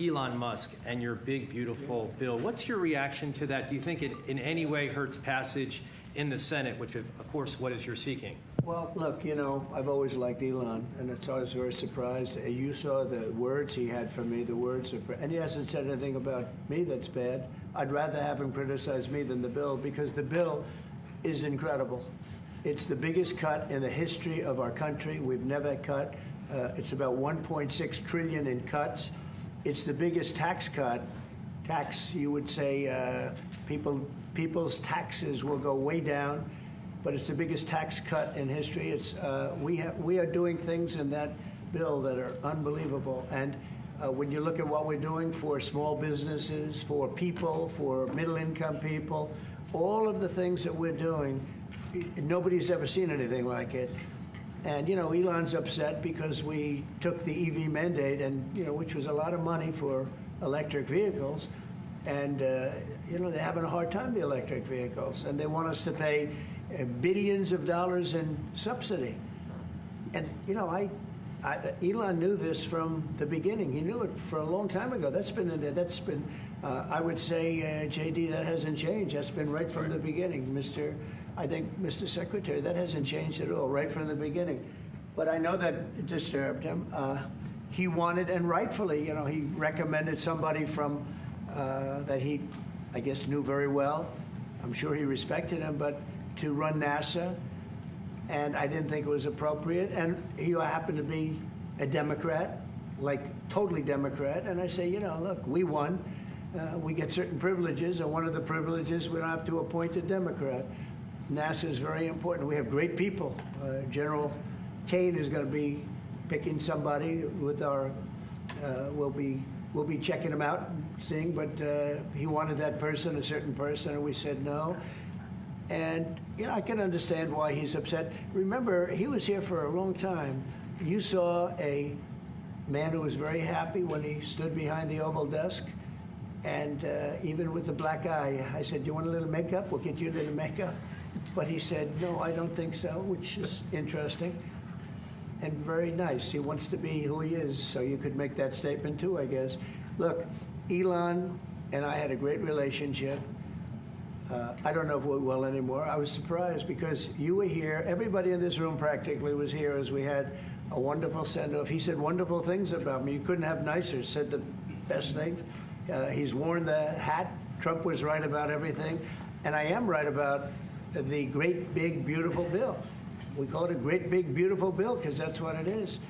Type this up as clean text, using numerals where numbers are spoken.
Elon Musk and your big, beautiful bill. What's your reaction to that? Do you think it in any way hurts passage in the Senate, which, of course, what is you're seeking? Well, look, you know, I've always liked Elon, and it's always very surprised. You saw the words he had for me, the words of, and he hasn't said anything about me that's bad. I'd rather have him criticize me than the bill, because the bill is incredible. It's the biggest cut in the history of our country. We've never cut. It's about 1.6 trillion in cuts. It's the biggest tax cut. You would say, people's taxes will go way down, but it's the biggest tax cut in history. It's we are doing things in that bill that are unbelievable. And when you look at what we're doing for small businesses, for people, for middle-income people, all of the things that we're doing, nobody's ever seen anything like it. And, you know, Elon's upset because we took the EV mandate, and, you know, which was a lot of money for electric vehicles. And, you know, they're having a hard time, the electric vehicles. And they want us to pay billions of dollars in subsidy. And, you know, Elon knew this from the beginning. He knew it for a long time ago. That's been in there. That's been, I would say, JD, that hasn't changed. That's been right from the beginning, Mr. Secretary. That hasn't changed at all, right from the beginning. But I know that it disturbed him. He wanted, and rightfully, you know, he recommended somebody from that he, I guess, knew very well. I'm sure he respected him, but to run NASA. And I didn't think it was appropriate. And he happened to be a Democrat, like totally Democrat. And I say, you know, look, we won. We get certain privileges, and one of the privileges, we don't have to appoint a Democrat. NASA is very important. We have great people. General Kane is going to be picking somebody with our, we'll be checking him out and seeing, but he wanted that person, a certain person, and we said no. And, you know, I can understand why he's upset. Remember, he was here for a long time. You saw a man who was very happy when he stood behind the Oval desk. And even with the black eye, I said, do you want a little makeup? We'll get you a little makeup. But he said, no, I don't think so, which is interesting and very nice. He wants to be who he is, so you could make that statement too, I guess. Look, Elon and I had a great relationship. I don't know if we're well anymore. I was surprised because you were here. Everybody in this room practically was here as we had a wonderful send-off. He said wonderful things about me. You couldn't have nicer. Said the best things. He's worn the hat. Trump was right about everything. And I am right about the great, big, beautiful bill. We call it a great, big, beautiful bill because that's what it is.